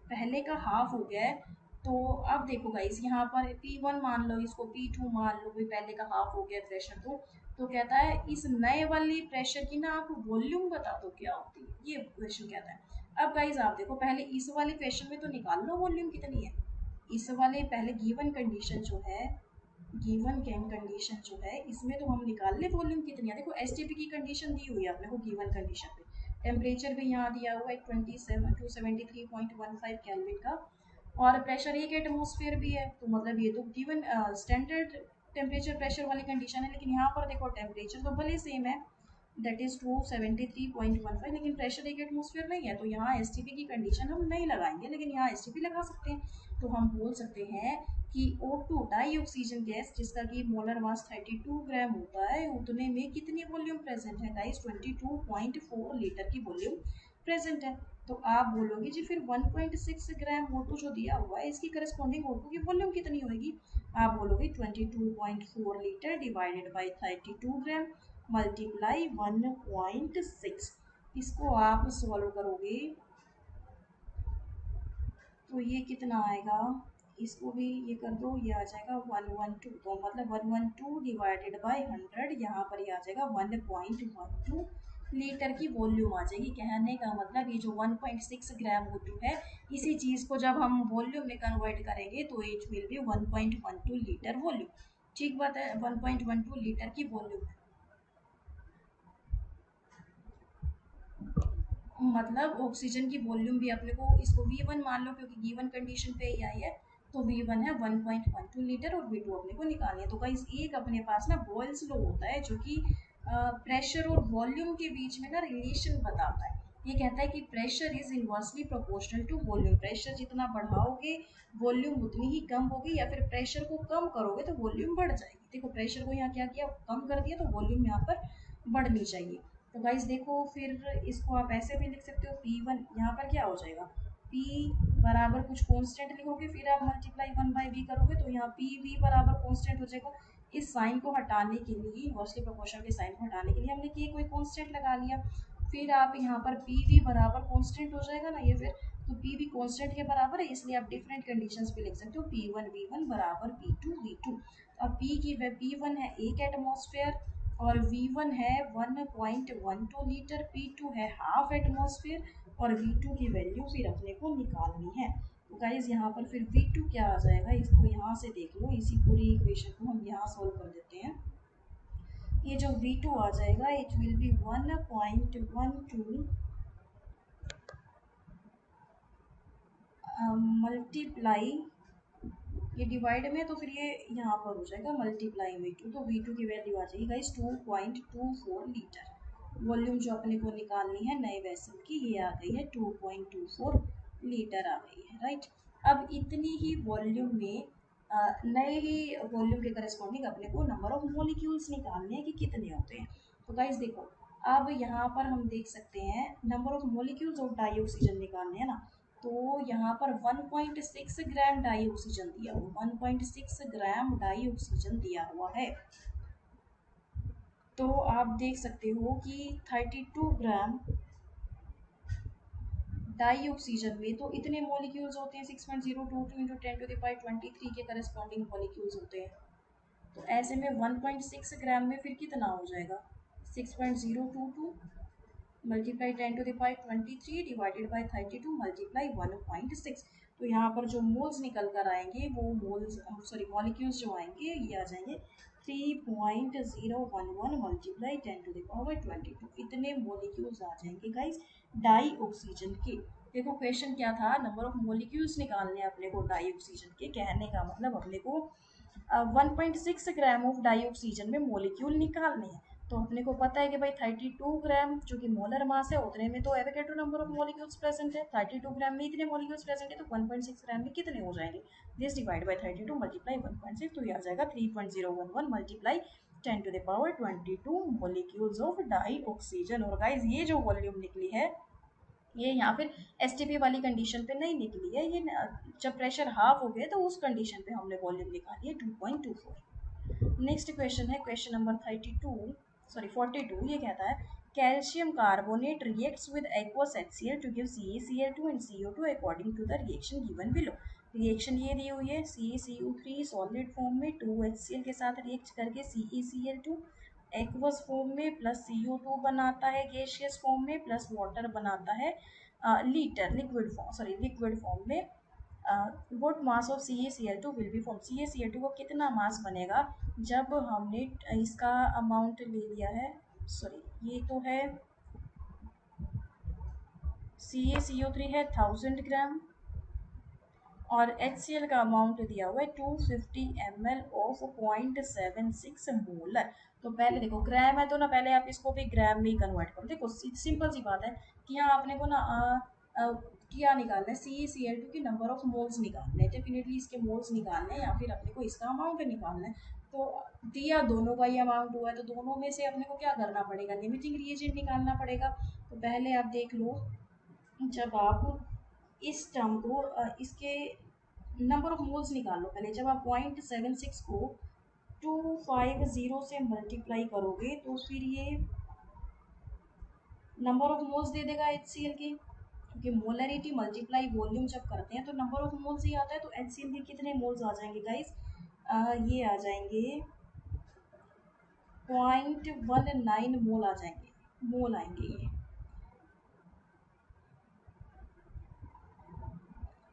पहले का हाफ हो गया है। तो अब देखो गाइस, यहाँ पर P1 मान लो, इसको P2 मान लो, भी पहले का हाफ हो गया प्रेशर। तो कहता है इस नए वाली प्रेशर की ना आप वॉल्यूम बता दो क्या होती है, ये क्वेश्चन कहता है। अब गाइस आप देखो, पहले इस वाले क्वेश्चन में तो निकाल लो वॉल्यूम कितनी है, इस वाले पहले गिवन कंडीशन जो है, गिवन कैन कंडीशन जो है, इसमें तो हम निकाल ले वॉल्यूम कितनी है। देखो STP की कंडीशन दी हुई है अपने को गिवन कंडीशन पे, टेम्परेचर भी यहाँ दिया हुआ है 273.15 केल्विन का, और प्रेशर 1 एटमॉस्फेयर भी है, तो मतलब ये तो गिवन स्टैंडर्ड टेम्परेचर प्रेशर वाली कंडीशन है। लेकिन यहाँ पर देखो टेम्परेचर तो भले सेम है, दैट इज 273.15, लेकिन प्रेशर 1 एटमॉस्फेयर नहीं है, तो यहाँ STP की कंडीशन हम नहीं लगाएंगे, लेकिन यहाँ STP लगा सकते हैं। तो हम बोल सकते हैं कि O2 डाई ऑक्सीजन गैस, जिसका कि मोलर मास 32 ग्राम होता है, उतने में कितनी वॉल्यूम प्रेजेंट है गाइस, 22.4 लीटर की वॉल्यूम प्रेजेंट है। तो आप बोलोगे जी फिर 1.6 ग्राम O2 जो दिया हुआ है इसकी करस्पॉन्डिंग O2 की वॉल्यूम कितनी होगी? आप बोलोगे 22.4 litre divided by 32 gram multiply 1.6। इसको आप सॉल्व करोगे तो ये कितना आएगा, इसको भी ये कर दो, ये आ जाएगा 112। तो मतलब 112 डिवाइडेड बाय 100, यहाँ पर ये आ जाएगा 1.12 लीटर की वॉल्यूम आ जाएगी। कहने का मतलब ये जो 1.6 ग्राम O2 है, इसी चीज़ को जब हम वॉल्यूम में कन्वर्ट करेंगे तो it will B 1.12 litre volume. ठीक बात है, 1.12 लीटर की वॉल्यूम है। मतलब ऑक्सीजन की वॉल्यूम भी अपने को इसको V1 मान लो क्योंकि गिवन कंडीशन पे ही आई है, तो V1 है 1.12 लीटर और V2 अपने को निकालनी है। तो गाइस एक अपने पास ना बॉयल्स लॉ होता है जो कि प्रेशर और वॉल्यूम के बीच में ना रिलेशन बताता है। ये कहता है कि pressure is inversely proportional to volume. Pressure जितना बढ़ाओगे वॉल्यूम उतनी ही कम होगी, या फिर प्रेशर को कम करोगे तो वॉल्यूम बढ़ जाएगी। देखो प्रेशर को यहाँ क्या किया, कम कर दिया, तो वॉल्यूम यहाँ पर बढ़नी चाहिए। तो गाइस देखो फिर इसको आप ऐसे भी लिख सकते हो, P1 यहाँ पर क्या हो जाएगा, P बराबर कुछ कांस्टेंट लिखोगे, फिर आप मल्टीप्लाई 1/V करोगे तो यहाँ PV बराबर कांस्टेंट हो जाएगा। इस साइन को हटाने के लिए, इनवर्सली प्रोपोर्शनल के साइन को हटाने के लिए हमने कि कोई कांस्टेंट लगा लिया। फिर आप यहाँ पर PV बराबर कांस्टेंट हो जाएगा ना ये, फिर तो PV कांस्टेंट के बराबर है, इसलिए आप डिफरेंट कंडीशंस पे लिख सकते हो P1 V1 बराबर P2 V2। अब P1 है 1 एटमॉस्फेयर और V1 है 1.12 लीटर, P2 है हाफ एटमॉस्फेयर और V2 की वैल्यू फिर अपने को निकालनी है। तो गाइज यहाँ पर फिर V2 क्या आ जाएगा, इसको यहाँ से देख लो, इसी पूरी इक्वेशन को हम यहाँ सॉल्व कर देते हैं। ये जो V2 आ जाएगा इट विल बी 1.12 मल्टीप्लाई, ये डिवाइड में तो फिर ये यहाँ पर हो जाएगा मल्टीप्लाई V2, तो V2 की वैल्यू आ जाएगी गाइस 2.24 लीटर। वॉल्यूम जो अपने को निकालनी है नए वेसल की, ये आ गई है 2.24 लीटर आ गई है, राइट। अब इतनी ही वॉल्यूम में नए ही वॉल्यूम के करस्पॉन्डिंग अपने को नंबर ऑफ मॉलिक्यूल्स निकालने हैं कि कितने होते हैं। तो गाइस देखो अब यहाँ पर हम देख सकते हैं number of molecules of di oxygen निकालने हैं ना, तो यहाँ पर 1.6 ग्राम डाई ऑक्सीजन दिया हुआ, 1.6 ग्राम डाई ऑक्सीजन दिया हुआ है। तो आप देख सकते हो कि 32 ग्राम डाई ऑक्सीजन में तो इतने मॉलिक्यूल्स होते हैं, 6.022 इंटू 10⁻23 के करस्पॉन्डिंग मॉलिक्यूल्स होते हैं। तो ऐसे में 1.6 ग्राम में फिर कितना हो जाएगा, 6.022 मल्टीप्लाई 10⁻23 डिवाइडेड बाई 32 मल्टीप्लाई 1.6। तो यहाँ पर जो मोल्स निकल कर आएंगे वो मोल्स सॉरी मॉलिक्यूल्स जो आएंगे ये आ जाएंगे 3.011 मल्टीप्लाई 10⁻22। इतने मॉलिक्यूल्स आ जाएंगे गाइस डाई ऑक्सीजन के। देखो क्वेश्चन क्या था, नंबर ऑफ मॉलिक्यूल्स निकालने अपने को डाई ऑक्सीजन के, कहने का मतलब अपने को 1.6 ग्राम ऑफ डाई ऑक्सीजन में मॉलिक्यूल निकालने हैं। तो अपने को पता है कि भाई 32 ग्राम जो कि मोलर मास है उतने में तो Avogadro number of molecules present है, 32 ग्राम में इतने मॉलिक्यूल्स प्रेजेंट है, तो 1.6 ग्राम में कितने हो जाएंगे, दिस डिवाइड बाय 32 मल्टीप्लाई 1.6, तो ये आ जाएगा 3.011 multiply 10⁻22 molecules of di oxygen. और गाइस ये जो वॉल्यूम निकली है ये यहाँ फिर एसटीपी वाली कंडीशन पे नहीं निकली है, ये जब प्रेशर हाफ हो गया तो उस कंडीशन पे हमने वॉल्यूम निकाली है 2.24। नेक्स्ट क्वेश्चन है क्वेश्चन नंबर 42, ये कहता है calcium carbonate reacts with aqueous HCl to give CaCl2 and CO2 according to the reaction given below. Reaction ये दी हुई है, CaCO3 सॉलिड फॉर्म में 2HCl के साथ रिएक्ट करके CaCl2 एक्वस फॉर्म में प्लस CO2 बनाता है गैसियस फॉर्म में प्लस वाटर बनाता है लिक्विड फॉर्म में। Vote mass of CaCl2 will be form, CaCl2 को कितना मास बनेगा जब हमने इसका अमाउंट ले लिया है, सॉरी ये तो है CaCO3 है 1000 ग्राम और HCl का अमाउंट दिया हुआ है 250 ml ऑफ 0.76 मोलर। तो पहले देखो ग्राम है तो ना पहले आप इसको भी ग्राम में ही कन्वर्ट करो। देखो सिंपल सी बात है कि यहाँ आपने को ना क्या निकालना है, CaCl2 की नंबर ऑफ मोल्स निकालने हैं, डेफिनेटली इसके मोल्स निकालने हैं या फिर अपने को इसका अमाउंट निकालना है। तो दिया दोनों का ही अमाउंट हुआ है तो दोनों में से अपने को क्या करना पड़ेगा, लिमिटिंग रिएजेंट निकालना पड़ेगा। तो पहले आप देख लो जब आप इस टर्म को इसके नंबर ऑफ मोल्स निकाल लो पहले। जब आप 0.76 को 250 से मल्टीप्लाई करोगे तो फिर ये नंबर ऑफ मोल्स दे देगा HCl के, क्योंकि मोलरिटी मल्टीप्लाई वॉल्यूम जब करते हैं तो नंबर ऑफ मोल्स ही आता है। तो HCl के कितने मोल्स आ जाएंगे गाइस? ये आ जाएंगे 0.19 मोल आ जाएंगे, मोल आएंगे ये।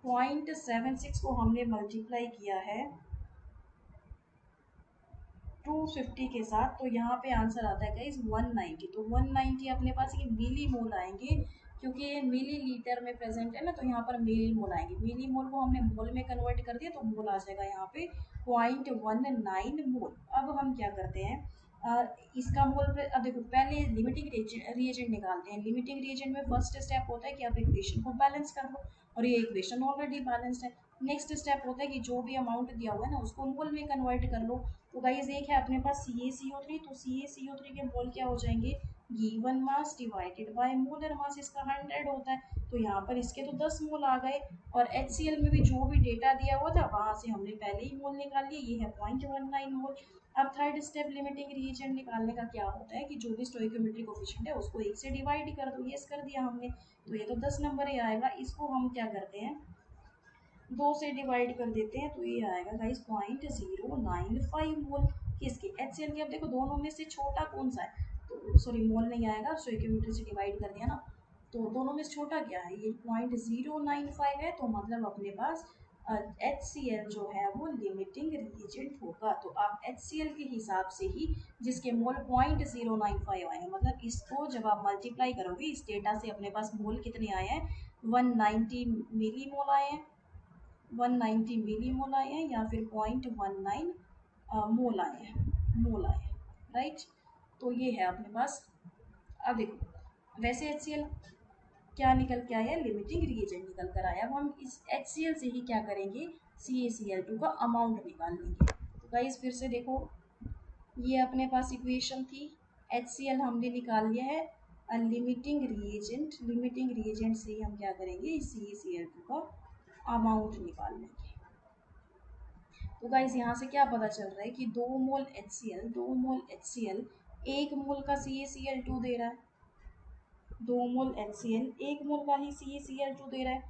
0.76 को हमने मल्टीप्लाई किया है 250 के साथ, तो यहाँ पे आंसर आता है गाइस 190। तो 190 अपने पास ये मिली मोल आएंगे, क्योंकि ये मिली लीटर में प्रेजेंट है ना, तो यहाँ पर मिली मोल आएंगे। मिली मोल को हमने मोल में कन्वर्ट कर दिया तो मोल आ जाएगा यहाँ पे 0.19 मोल। अब हम क्या करते हैं, इसका मोल अब देखो पहले लिमिटिंग रिएजेंट निकालते हैं। लिमिटिंग रिएजेंट में फर्स्ट स्टेप होता है कि आप इक्वेशन को बैलेंस कर लो, और ये इक्वेशन ऑलरेडी बैलेंस्ड है। नेक्स्ट स्टेप होता है कि जो भी अमाउंट दिया हुआ है ना उसको मोल में कन्वर्ट कर लो। तो गाइस एक है अपने पास CaCO3, तो CaCO3 के मोल क्या हो जाएंगे, given mass divided by molar मास, इसका 100 होता है। तो यहाँ पर इसके तो 10 मोल आ गए, और HCl में भी जो भी डेटा दिया हुआ था वहां से हमने पहले ही मोल निकाल लिए, ये है 0.19 मोल। अब थर्ड स्टेप लिमिटिंग रिएजेंट निकालने का क्या होता है कि जो भी स्टोइकियोमेट्रिक कोफिशिएंट है उसको 1 से डिवाइड कर दो। यस कर दिया हमने, तो ये तो 10 नंबर ही आएगा। इसको हम क्या करते हैं, 2 से डिवाइड कर देते हैं, तो ये आएगा गाइस 0.095 मोल किसके, HCl के। अब देखो दोनों में से छोटा कौन सा है, तो सॉरी मोल नहीं आएगा, स्टोइकियोमेट्री से डिवाइड कर दिया ना, तो दोनों में से छोटा क्या है, ये 0.095 है। तो मतलब अपने पास HCl जो है वो लिमिटिंग रिएजेंट होगा। तो आप HCl के हिसाब से ही जिसके मोल 0.095 आए हैं, मतलब इसको जब आप मल्टीप्लाई करोगे इस डेटा से अपने पास मोल कितने आए हैं, 190 मिली मोल आए हैं, 190 मिली मोल आए हैं, या फिर 0.19 मोल आए हैं, मोल आए हैं, राइट। तो ये है अपने पास। अब देखो वैसे HCl क्या निकल के आया, लिमिटिंग रिएजेंट निकल कर आया। अब हम इस HCl से ही क्या करेंगे, CaCl2 का अमाउंट निकाल लेंगे। तो गाइस फिर से देखो, ये अपने पास इक्वेशन थी, HCl हमने निकाल लिया है, लिमिटिंग रिएजेंट, लिमिटिंग रिएजेंट से ही हम क्या करेंगे, CaCl2 का अमाउंट निकाल लेंगे। तो गाइस यहाँ से क्या पता चल रहा है कि 2 मोल HCl, 2 मोल HCl 1 मोल का CaCl2 दे रहा है, 2 मोल HCl 1 मोल का ही CaCl2 दे रहा है।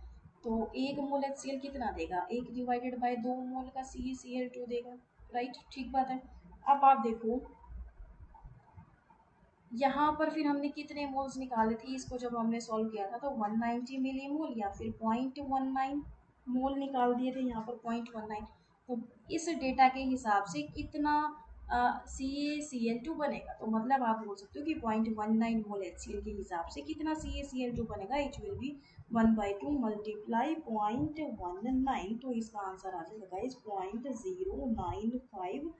तो 1 मोल HCl कितना देगा, 1 डिवाइडेड बाय 2 मोल का CaCl2 देगा, राइट, ठीक बात है। अब आप देखो यहाँ पर फिर हमने कितने मोल्स निकाले थे, इसको जब हमने सॉल्व किया था तो 190 मिली मोल या फिर 0.19 मोल निकाल दिए थे, यहाँ पर 0.19। तो इस डेटा के हिसाब से कितना CaCl2 बनेगा, तो मतलब आप बोल सकते हो कि 0.19 मोल HCl के हिसाब से कितना CaCl2 बनेगा, इट विल बी 1/2 मल्टीप्लाई 0.19। तो इसका आंसर आ जाएगा गाइस 0.095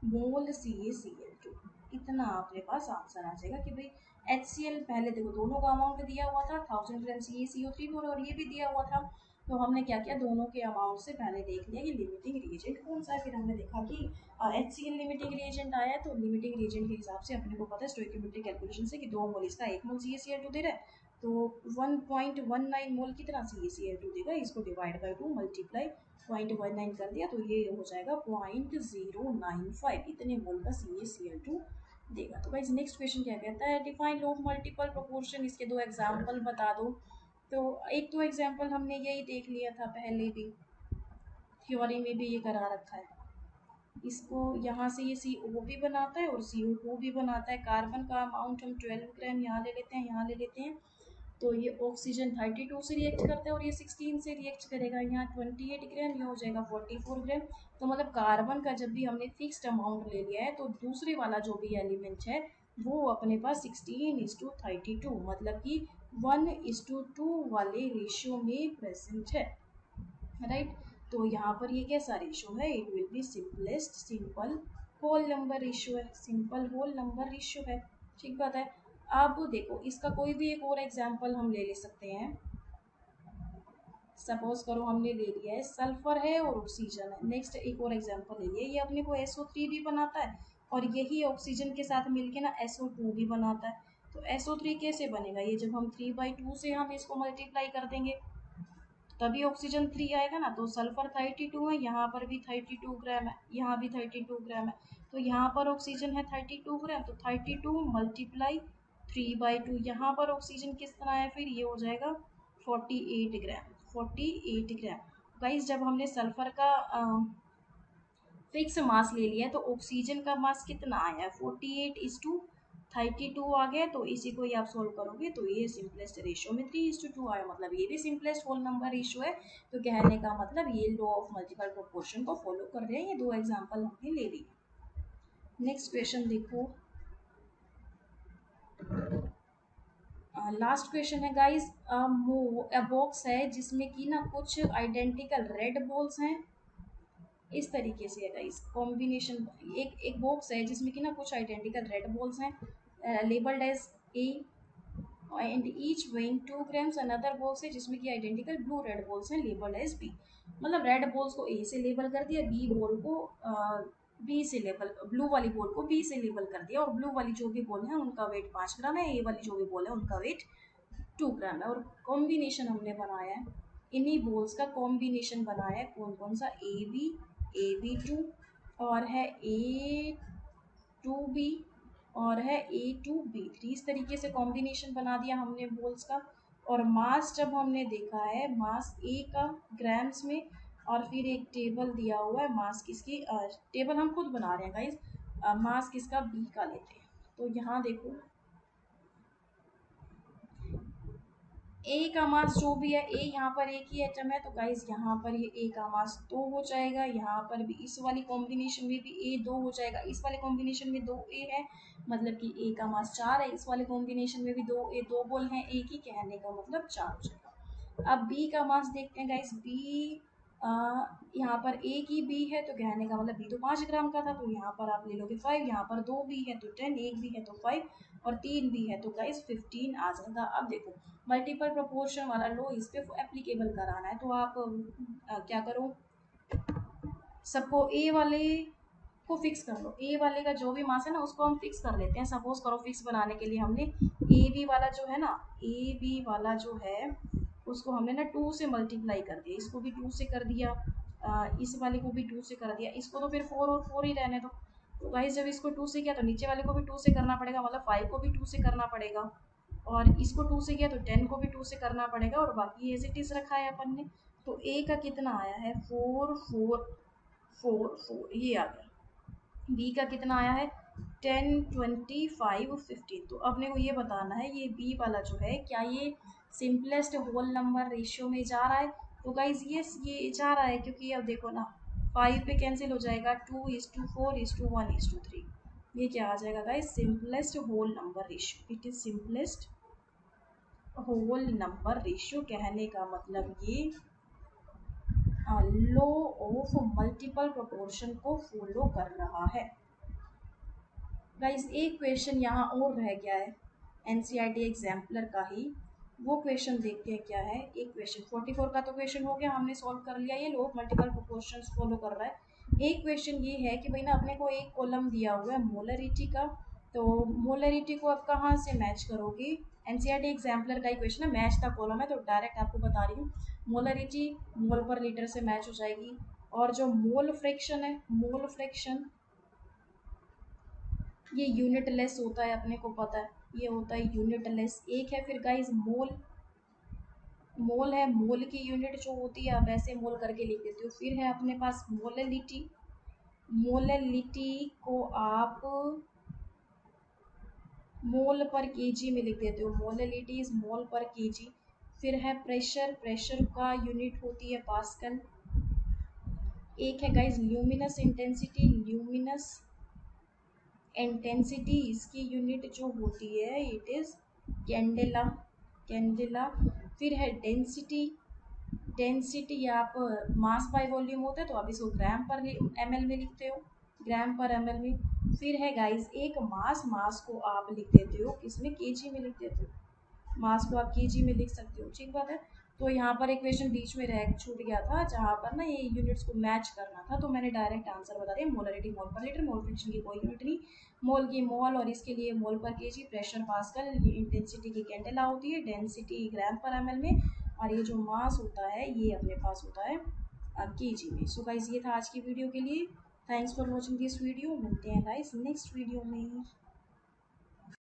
मोल CaCl2। इतना अपने पास आंसर आ जाएगा कि भाई HCl पहले देखो दोनों का अमाउंट दिया हुआ था 1000 ग्राम CaCO3 और ये भी दिया हुआ था। तो हमने क्या किया, दोनों के अमाउंट से पहले देख लिया कि लिमिटिंग रिएजेंट कौन सा है। फिर हमने देखा कि HCl लिमिटिंग रिएजेंट आया है, तो लिमिटिंग रिएजेंट के हिसाब से अपने को पता है स्टोइकियोमेट्रिक कैलकुलेशन से कि 2 मोल इसका 1 मोल CaCl2 दे रहा है, तो 1.19 मोल कितना CaCl2 देगा, इसको डिवाइड बाई 2 मल्टीप्लाई 0.19 कर दिया, तो ये हो जाएगा 0.095, इतने मोल का CaCl2 देगा। तो गाइस नेक्स्ट क्वेश्चन क्या कहता है, define law of multiple proportion, इसके 2 एग्जांपल बता दो। तो एक तो एग्जांपल हमने यही देख लिया था पहले भी, थ्योरी में भी ये करा रखा है। इसको यहाँ से ये CO भी बनाता है और CO2 भी बनाता है। कार्बन का अमाउंट हम 12 ग्राम यहाँ ले लेते हैं, यहाँ ले लेते हैं, तो ये ऑक्सीजन 32 से रिएक्ट करता है और ये 16 से रिएक्ट करेगा, यहाँ 28 ग्राम, ये हो जाएगा 44 ग्राम। तो मतलब कार्बन का जब भी हमने फिक्स्ड अमाउंट ले लिया है तो दूसरे वाला जो भी एलिमेंट है वो अपने पास 16:32 मतलब कि 1:2 वाले रेशियो में प्रेजेंट है, राइट। तो यहाँ पर ये कैसा रेशियो है, it will be simplest simple whole number ratio है, सिंपल होल नंबर रेशियो है, ठीक बात है। अब देखो इसका कोई भी एक और एग्जांपल हम ले सकते हैं। सपोज करो हमने ले लिया है सल्फर है और ऑक्सीजन है। नेक्स्ट एक और एग्जांपल ले लिया, ये अपने को SO3 भी बनाता है और यही ऑक्सीजन के साथ मिलके ना SO2 भी बनाता है। तो SO3 कैसे बनेगा, ये जब हम 3/2 से हम इसको मल्टीप्लाई कर देंगे तभी ऑक्सीजन 3 आएगा ना। तो सल्फर 32 है, यहाँ पर भी 32 ग्राम है, यहाँ भी 32 ग्राम है, तो यहाँ पर ऑक्सीजन है 32 ग्राम, तो 32 मल्टीप्लाई 3/2, यहाँ पर ऑक्सीजन किस तरह है, फिर ये हो जाएगा 48 ग्राम, 48 ग्राम। गाइस जब हमने सल्फर का फिक्स मास ले लिया है तो ऑक्सीजन का मास कितना आया है, 48:32 आ गया। तो इसी को ही आप सोल्व करोगे तो ये सिंपलेस्ट रेशियो में 3:2 आया, मतलब ये भी सिंपलेस्ट होल नंबर रेशियो है। तो कहने का मतलब ये लॉ ऑफ मल्टीपल प्रोपोर्शन को फॉलो कर रहे हैं। ये दो एग्जांपल हमने ले लिए। नेक्स्ट क्वेश्चन देखो, लास्ट क्वेश्चन है गाइस। बॉक्स है जिसमें कि ना कुछ आइडेंटिकल रेड बॉल्स हैं, इस तरीके से है गाइस कॉम्बिनेशन। एक बॉक्स है जिसमें कि ना कुछ आइडेंटिकल रेड बॉल्स हैं labelled as A and each weighing 2 grams. Another box है जिसमें कि आइडेंटिकल ब्लू रेड बॉल्स हैं लेबल्ड एज बी। मतलब रेड बॉल्स को ए से लेबल कर दिया, बी बॉल को बी से लेबल, ब्लू वाली बॉल को बी से लेबल कर दिया, और ब्लू वाली जो भी बॉल है उनका वेट 5 ग्राम है, ए वाली जो भी बॉल है उनका वेट 2 ग्राम है। और कॉम्बिनेशन हमने बनाया है, इन्हीं बॉल्स का कॉम्बिनेशन बनाया है, कौन कौन सा, AB2 और है A2B और है A2B3। इस तरीके से कॉम्बिनेशन बना दिया हमने बॉल्स का। और मास जब हमने देखा है, मास A का ग्राम्स में, और फिर एक टेबल दिया हुआ है मास किसकी, टेबल हम खुद बना रहे हैं गाइस, मास किसका, B का लेते हैं। तो यहाँ देखो ए का मास जो भी है, ए यहाँ पर एक ही एटम है, तो गाइज यहाँ पर ये ए का मास 2 हो जाएगा, यहाँ पर भी इस वाली कॉम्बिनेशन में भी ए 2 हो जाएगा, इस वाले कॉम्बिनेशन में 2 ए है, मतलब कि ए का मास 4 है, इस वाले कॉम्बिनेशन में भी 2 ए, 2 बोल हैं ए की, कहने का मतलब 4 हो जाएगा। अब बी का मास देखते हैं गाइज, बी यहाँ पर ए की बी है, तो कहने का मतलब बी तो 5 ग्राम का था, तो यहाँ पर आप ले लोगे 5, यहाँ पर 2 बी है तो 10, एक बी है तो 5 और 3 बी है तो गाइज 15 आ जाएगा। अब देखो मल्टीपल प्रोपोर्शन वाला लो इस पे एप्लीकेबल कराना है, तो आप क्या करो, सबको ए वाले को फिक्स कर लो, ए वाले का जो भी मास है ना उसको हम फिक्स कर लेते हैं। सपोज करो फिक्स बनाने के लिए हमने ए बी वाला जो है ना, ए बी वाला जो है उसको हमने ना 2 से मल्टीप्लाई कर दिया, इसको भी 2 से कर दिया, इस वाले को भी 2 से कर दिया, इसको तो फिर 4 और 4 ही रहने दो। तो गाइस जब इसको 2 से किया तो नीचे वाले को भी 2 से करना पड़ेगा, मतलब 5 को भी 2 से करना पड़ेगा, और इसको 2 से किया तो 10 को भी 2 से करना पड़ेगा, और बाकी एज इट इज रखा है अपन ने। तो ए का कितना आया है, 4 4 4 4, ये आ गया। बी का कितना आया है, 10 25 15। तो अपने को ये बताना है ये बी वाला जो है क्या ये सिंपलेस्ट होल नंबर रेशियो में जा रहा है। तो गाइज ये जा रहा है, क्योंकि अब देखो ना 5 पे कैंसिल हो जाएगा, 2:4:1:3, ये क्या आ जाएगा guys, simplest whole number ratio. It is simplest whole number ratio, कहने का मतलब ये लॉ ऑफ मल्टीपल प्रोपोर्शन को फॉलो कर रहा है। गाइस एक क्वेश्चन यहाँ और रह गया है एनसीईआरटी एग्जाम्पलर का ही, वो क्वेश्चन देखते हैं क्या है। एक क्वेश्चन 44 का तो क्वेश्चन हो गया, हमने सॉल्व कर लिया, ये law of multiple proportions follow कर रहा है। एक क्वेश्चन ये है कि भाई ना अपने को एक कॉलम दिया हुआ है मोलरिटी का, तो मोलरिटी को आप कहाँ से मैच करोगे, एनसीईआरटी एग्जाम्पलर का ही क्वेश्चन है, मैच द कॉलम है, तो डायरेक्ट आपको बता रही हूँ मोलरिटी मोल पर लीटर से मैच हो जाएगी, और जो मोल फ्रैक्शन है, मोल फ्रैक्शन ये यूनिट लेस होता है, अपने को पता है ये होता है यूनिट लेस। एक है फिर गाइस मोल, मोल है, मोल की यूनिट जो होती है आप ऐसे मोल करके लिख देते हो। फिर है अपने पास मोललिटी, मोललिटी को आप मोल पर केजी में लिख देते हो, मोललिटी इज मोल पर केजी। फिर है प्रेशर, प्रेशर का यूनिट होती है पास्कल। एक है guys luminous intensity, luminous intensity इसकी यूनिट जो होती है इट इज़ कैंडेला, कैंडेला। फिर है डेंसिटी, डेंसिटी आप मास बाय वॉल्यूम होता है तो आप इसको ग्राम पर ml में लिखते हो, ग्राम पर ml में। फिर है गाइस एक मास, मास को आप लिख देते हो किसमें, केजी में लिख देते हो, मास को आप केजी में लिख सकते हो, ठीक बात है। तो यहाँ पर एक क्वेश्चन बीच में रह छूट गया था जहाँ पर ना ये यूनिट्स को मैच करना था, तो मैंने डायरेक्ट आंसर बता दिया, मोलरिटी मोल पर लीटर, मोल फ्रैक्शन की कोई यूनिट नहीं, मोल की मोल और इसके लिए मोल पर केजी, प्रेशर पास्कल, ये इंटेंसिटी की कैंडेला होती है, डेंसिटी ग्राम पर एमएल में, और ये जो मास होता है ये अपने पास होता है केजी में। सो गाइस ये था आज की वीडियो के लिए, thanks for watching this video, मिलते हैं गाइस नेक्स्ट वीडियो में।